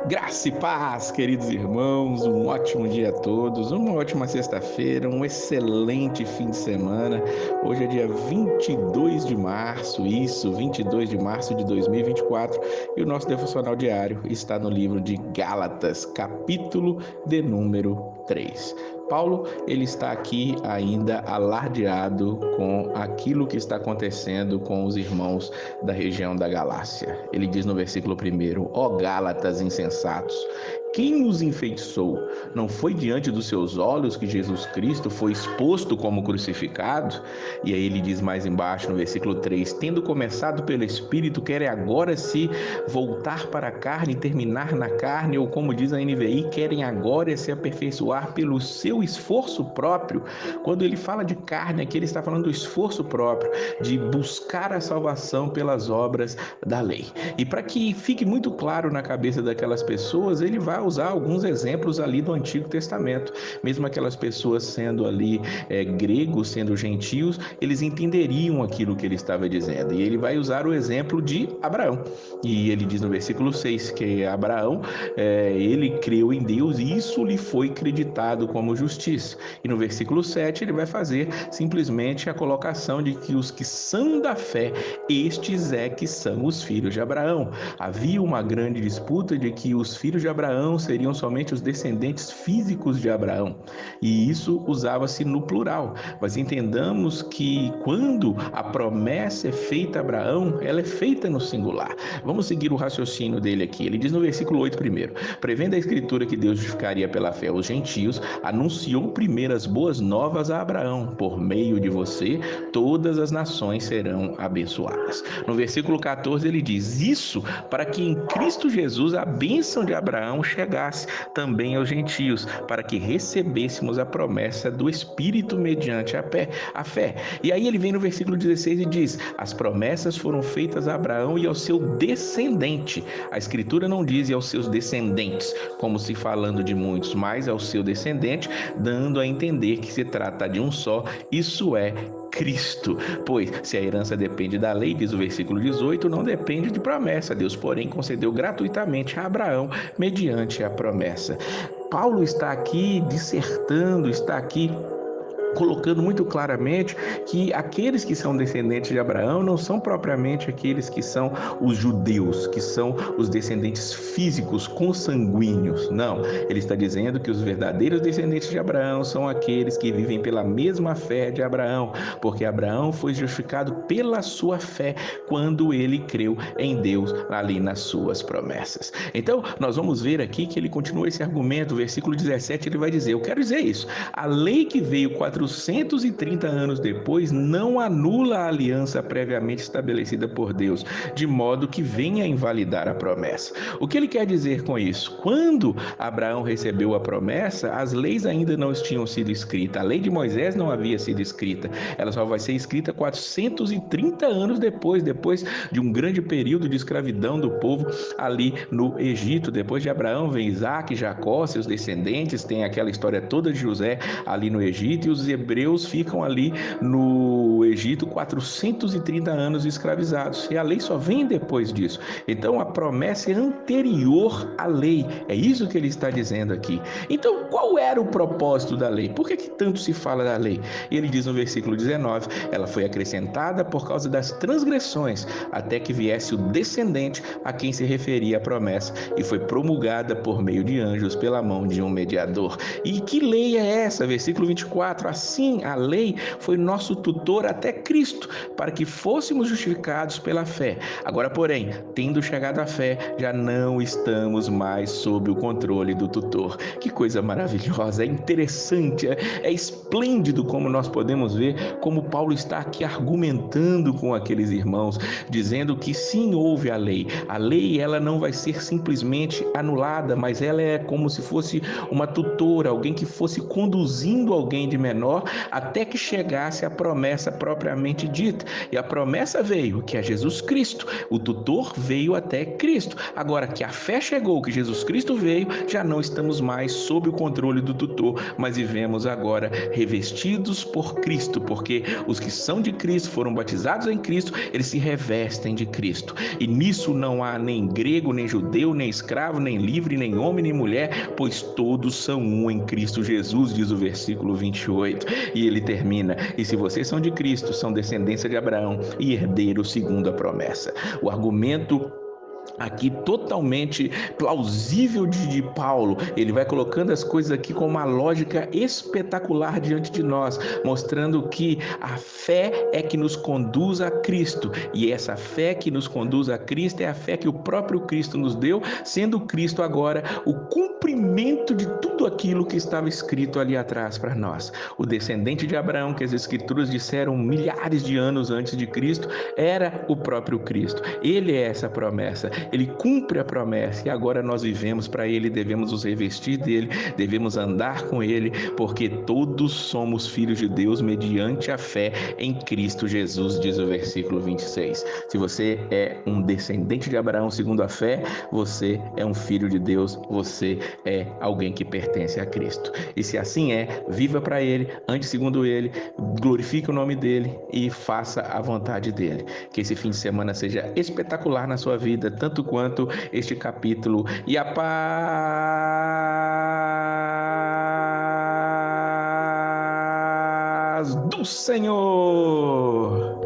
Graça e paz, queridos irmãos, um ótimo dia a todos, uma ótima sexta-feira, um excelente fim de semana. Hoje é dia 22 de março, 22 de março de 2024, e o nosso devocional diário está no livro de Gálatas, capítulo de número 3. Paulo, ele está aqui ainda alardeado com aquilo que está acontecendo com os irmãos da região da Galácia. Ele diz no versículo 1: Ó Gálatas insensatos, quem os enfeitiçou? Não foi diante dos seus olhos que Jesus Cristo foi exposto como crucificado? E aí ele diz mais embaixo no versículo 3: tendo começado pelo Espírito, querem agora se voltar para a carne e terminar na carne, ou como diz a NVI, querem agora se aperfeiçoar pelo seu esforço próprio. Quando ele fala de carne aqui, ele está falando do esforço próprio, de buscar a salvação pelas obras da lei. E para que fique muito claro na cabeça daquelas pessoas, ele vai usar alguns exemplos ali do Antigo Testamento. Mesmo aquelas pessoas sendo ali gregos, sendo gentios, eles entenderiam aquilo que ele estava dizendo. E ele vai usar o exemplo de Abraão. E ele diz no versículo 6 que Abraão, ele creu em Deus e isso lhe foi creditado como justiça. E no versículo 7 ele vai fazer simplesmente a colocação de que os que são da fé, estes é que são os filhos de Abraão. Havia uma grande disputa de que os filhos de Abraão seriam somente os descendentes físicos de Abraão. E isso usava-se no plural. Mas entendamos que quando a promessa é feita a Abraão, ela é feita no singular. Vamos seguir o raciocínio dele aqui. Ele diz no versículo 8 primeiro: prevendo a escritura que Deus justificaria pela fé os gentios, anunciou primeiro as boas novas a Abraão: por meio de você, todas as nações serão abençoadas. No versículo 14 ele diz: isso para que em Cristo Jesus a bênção de Abraão chegasse também aos gentios, para que recebêssemos a promessa do Espírito mediante a fé. E aí ele vem no versículo 16 e diz: as promessas foram feitas a Abraão e ao seu descendente. A escritura não diz e aos seus descendentes, como se falando de muitos, mas ao seu descendente, dando a entender que se trata de um só, isso é Cristo. Pois se a herança depende da lei, diz o versículo 18, não depende de promessa. Deus, porém, concedeu gratuitamente a Abraão mediante a promessa. Paulo está aqui dissertando, está aqui colocando muito claramente que aqueles que são descendentes de Abraão não são propriamente aqueles que são os judeus, que são os descendentes físicos, consanguíneos. Não, ele está dizendo que os verdadeiros descendentes de Abraão são aqueles que vivem pela mesma fé de Abraão, porque Abraão foi justificado pela sua fé quando ele creu em Deus ali nas suas promessas. Então, nós vamos ver aqui que ele continua esse argumento, versículo 17, ele vai dizer: eu quero dizer isso, a lei que veio 430 anos depois não anula a aliança previamente estabelecida por Deus, de modo que venha a invalidar a promessa. O que ele quer dizer com isso? Quando Abraão recebeu a promessa, as leis ainda não tinham sido escritas. A lei de Moisés não havia sido escrita. Ela só vai ser escrita 430 anos depois de um grande período de escravidão do povo ali no Egito. Depois de Abraão vem Isaac, Jacó, seus descendentes, tem aquela história toda de José ali no Egito, e os hebreus ficam ali no Egito 430 anos escravizados, e a lei só vem depois disso. Então a promessa é anterior à lei, é isso que ele está dizendo aqui. Então qual era o propósito da lei? Por que tanto se fala da lei? Ele diz no versículo 19: ela foi acrescentada por causa das transgressões, até que viesse o descendente a quem se referia a promessa, e foi promulgada por meio de anjos pela mão de um mediador. E que lei é essa? Versículo 24: assim a lei foi nosso tutor até Cristo, para que fôssemos justificados pela fé. Agora, porém, tendo chegado à fé, já não estamos mais sob o controle do tutor. Que coisa maravilhosa, é interessante, é esplêndido como nós podemos ver como Paulo está aqui argumentando com aqueles irmãos, dizendo que sim, houve a lei. A lei, ela não vai ser simplesmente anulada, mas ela é como se fosse uma tutora, alguém que fosse conduzindo alguém de menor menor, até que chegasse a promessa propriamente dita. E a promessa veio, que é Jesus Cristo. O tutor veio até Cristo. Agora que a fé chegou, que Jesus Cristo veio, já não estamos mais sob o controle do tutor, mas vivemos agora revestidos por Cristo, porque os que são de Cristo, foram batizados em Cristo, eles se revestem de Cristo. E nisso não há nem grego, nem judeu, nem escravo, nem livre, nem homem, nem mulher, pois todos são um em Cristo Jesus, diz o versículo 28. E ele termina: e se vocês são de Cristo, são descendência de Abraão e herdeiros segundo a promessa. O argumento aqui totalmente plausível de Paulo, ele vai colocando as coisas aqui com uma lógica espetacular diante de nós, mostrando que a fé é que nos conduz a Cristo, e essa fé que nos conduz a Cristo é a fé que o próprio Cristo nos deu, sendo Cristo agora o cumprimento de tudo aquilo que estava escrito ali atrás para nós. O descendente de Abraão, que as Escrituras disseram milhares de anos antes de Cristo, era o próprio Cristo. Ele é essa promessa. Ele cumpre a promessa e agora nós vivemos para ele, devemos nos revestir dele, devemos andar com ele, porque todos somos filhos de Deus mediante a fé em Cristo Jesus, diz o versículo 26. Se você é um descendente de Abraão segundo a fé, você é um filho de Deus, você é alguém que pertence a Cristo. E se assim é, viva para ele, ande segundo ele, glorifique o nome dele e faça a vontade dele. Que esse fim de semana seja espetacular na sua vida, tanto quanto este capítulo. E a paz do Senhor!